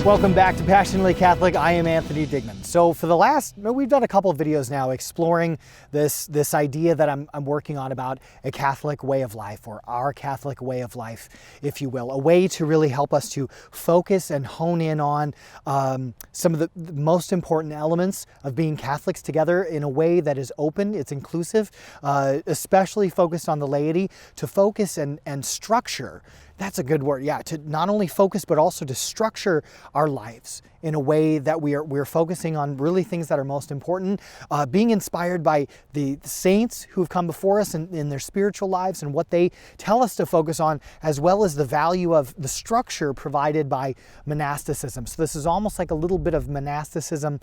Welcome back to Passionately Catholic. I am Anthony Digmann. So we've done a couple of videos now exploring this idea that I'm working on about a Catholic way of life, or our Catholic way of life, if you will. A way to really help us to focus and hone in on some of the most important elements of being Catholics together in a way that is open, it's inclusive, especially focused on the laity, to focus and structure. That's a good word, yeah, to not only focus, but also to structure our lives in a way that we're focusing on really things that are most important, being inspired by the saints who have come before us in their spiritual lives and what they tell us to focus on, as well as the value of the structure provided by monasticism. So this is almost like a little bit of monasticism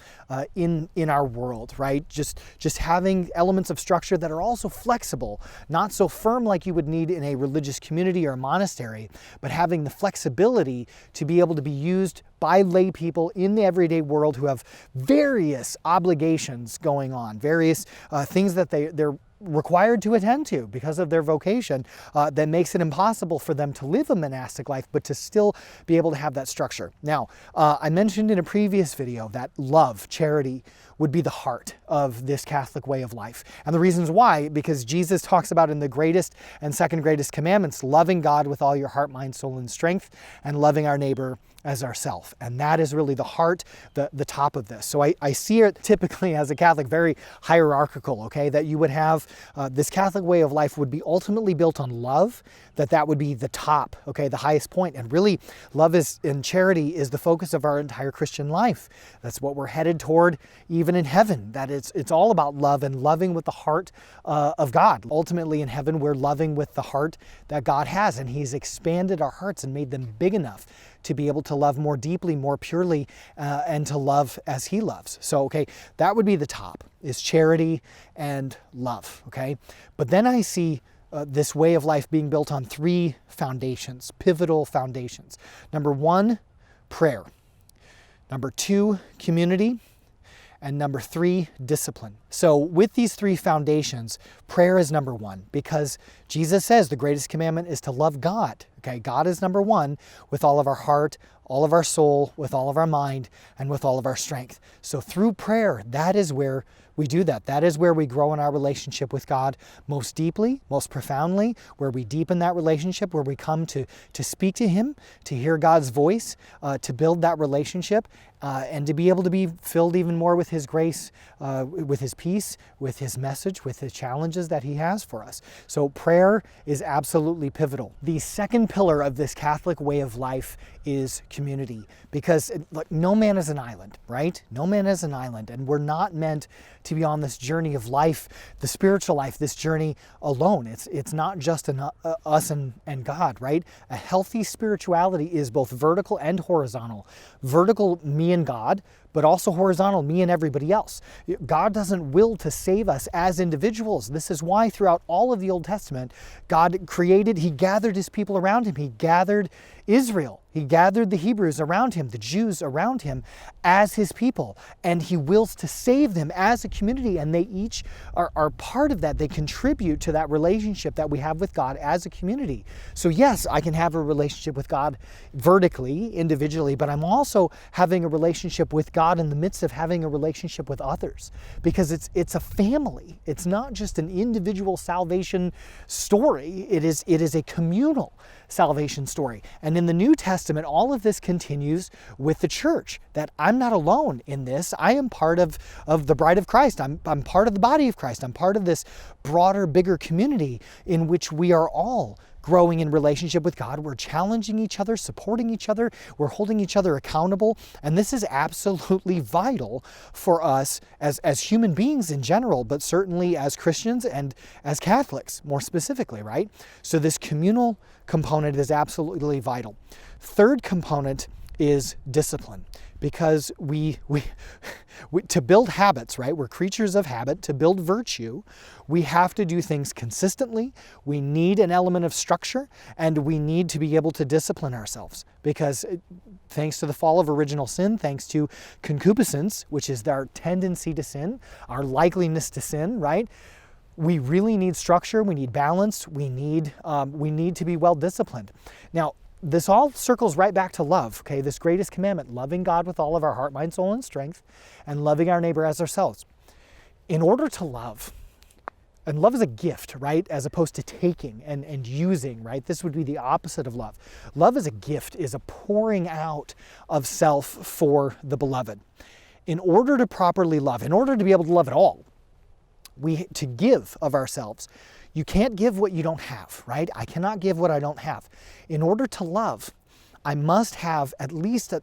in our world, right? Just having elements of structure that are also flexible, not so firm like you would need in a religious community or a monastery, but having the flexibility to be able to be used by lay people in the everyday world who have various obligations going on, various things that they're required to attend to because of their vocation, that makes it impossible for them to live a monastic life, but to still be able to have that structure. Now, I mentioned in a previous video that love, charity, would be the heart of this Catholic way of life. And the reasons why, because Jesus talks about in the greatest and second greatest commandments, loving God with all your heart, mind, soul, and strength, and loving our neighbor as ourself. And that is really the heart, the top of this. So I see it typically as a Catholic very hierarchical, okay? That you would have this Catholic way of life would be ultimately built on love, that would be the top, okay, the highest point. And really, love and charity is the focus of our entire Christian life. That's what we're headed toward even in heaven, that it's all about love and loving with the heart of God. Ultimately in heaven, we're loving with the heart that God has, and He's expanded our hearts and made them big enough to be able to love more deeply, more purely, and to love as He loves. So, okay, that would be the top, is charity and love, okay? But then I see this way of life being built on three foundations, pivotal foundations. Number one, prayer. Number two, community. And number three, discipline. So with these three foundations, prayer is number one, because Jesus says the greatest commandment is to love God. Okay, God is number one with all of our heart, all of our soul, with all of our mind, and with all of our strength. So through prayer, that is where we do that. That is where we grow in our relationship with God most deeply, most profoundly, where we deepen that relationship, where we come to speak to Him, to hear God's voice, to build that relationship, and to be able to be filled even more with His grace, with His peace, with His message, with the challenges that He has for us. So prayer is absolutely pivotal. The second pillar of this Catholic way of life is community, because look, no man is an island, right? No man is an island, and we're not meant to be on this journey of life, the spiritual life, this journey alone. It's not just us and God, right? A healthy spirituality is both vertical and horizontal. Vertical, me and God, but also horizontal, me and everybody else. God doesn't will to save us as individuals. This is why throughout all of the Old Testament, God created, He gathered His people around Him. He gathered Israel. He gathered the Hebrews around Him, the Jews around Him as His people. And He wills to save them as a community. And they each are part of that. They contribute to that relationship that we have with God as a community. So yes, I can have a relationship with God vertically, individually, but I'm also having a relationship with God in the midst of having a relationship with others, because it's a family. It's not just an individual salvation story. It is a communal salvation story. And in the New Testament, all of this continues with the church, that I'm not alone in this. I am part of the bride of Christ. I'm part of the body of Christ. I'm part of this broader, bigger community in which we are all growing in relationship with God. We're challenging each other, supporting each other. We're holding each other accountable. And this is absolutely vital for us as human beings in general, but certainly as Christians and as Catholics more specifically, right? So this communal component is absolutely vital. Third component is discipline, because we to build habits, right? We're creatures of habit. To build virtue, we have to do things consistently. We need an element of structure, and we need to be able to discipline ourselves, because thanks to the fall of original sin, thanks to concupiscence, which is our tendency to sin, our likeliness to sin, right? We really need structure. We need balance. We need to be well disciplined. Now, this all circles right back to love, okay? This greatest commandment, loving God with all of our heart, mind, soul, and strength, and loving our neighbor as ourselves. In order to love, and love is a gift, right? As opposed to taking and using, right? This would be the opposite of love. Love is a gift, is a pouring out of self for the beloved. In order to properly love, in order to be able to love at all, to give of ourselves, you can't give what you don't have, right? I cannot give what I don't have. In order to love, I must have at least a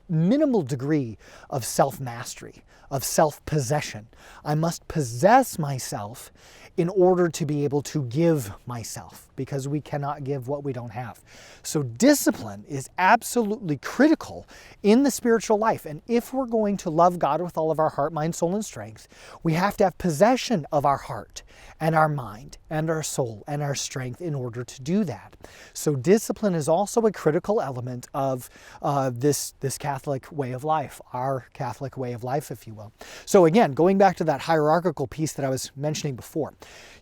minimal degree of self-mastery, of self-possession. I must possess myself in order to be able to give myself, because we cannot give what we don't have. So discipline is absolutely critical in the spiritual life. And if we're going to love God with all of our heart, mind, soul, and strength, we have to have possession of our heart and our mind and our soul and our strength in order to do that. So discipline is also a critical element of this Catholic way of life, our Catholic way of life, if you will. So again, going back to that hierarchical piece that I was mentioning before,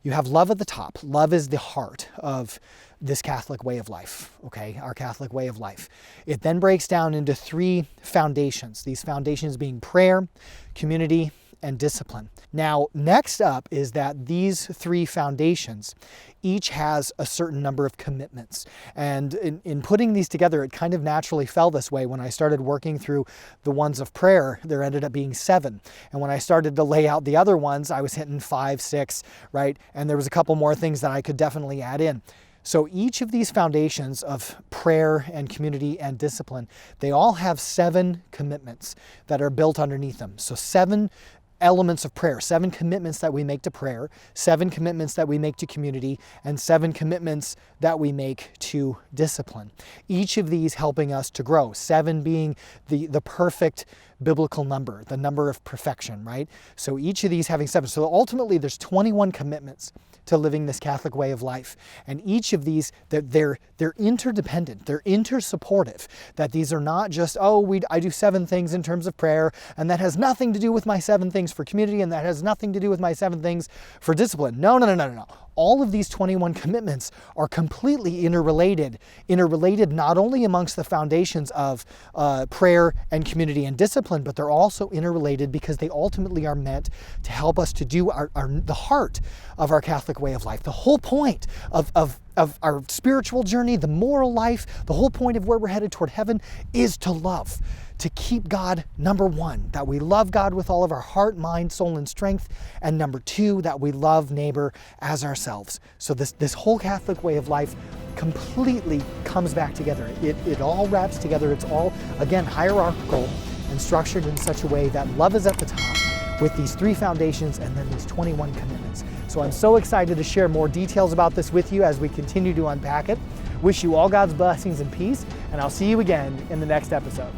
you have love at the top. Love is the heart of this Catholic way of life, okay, our Catholic way of life. It then breaks down into 3 foundations, these foundations being prayer, community, and discipline. Now, next up is that these 3 foundations each has a certain number of commitments. And in putting these together, it kind of naturally fell this way. When I started working through the ones of prayer, there ended up being 7. And when I started to lay out the other ones, I was hitting 5, 6, right? And there was a couple more things that I could definitely add in. So each of these foundations of prayer and community and discipline, they all have 7 commitments that are built underneath them. So 7 elements of prayer, 7 commitments that we make to prayer, 7 commitments that we make to community, and 7 commitments that we make to discipline. Each of these helping us to grow, 7 being the perfect biblical number, the number of perfection, right? So each of these having 7. So ultimately there's 21 commitments to living this Catholic way of life. And each of these, they're interdependent, they're intersupportive, that these are not just, I do 7 things in terms of prayer, and that has nothing to do with my 7 things for community, and that has nothing to do with my 7 things for discipline. No. All of these 21 commitments are completely interrelated not only amongst the foundations of prayer and community and discipline, but they're also interrelated because they ultimately are meant to help us to do the heart of our Catholic way of life. The whole point of our spiritual journey, the moral life, the whole point of where we're headed toward heaven is to love, to keep God number 1, that we love God with all of our heart, mind, soul, and strength, and number 2, that we love neighbor as ourselves. So this whole Catholic way of life completely comes back together. It all wraps together. It's all, again, hierarchical and structured in such a way that love is at the top with these 3 foundations and then these 21 commitments. So I'm so excited to share more details about this with you as we continue to unpack it. Wish you all God's blessings and peace, and I'll see you again in the next episode.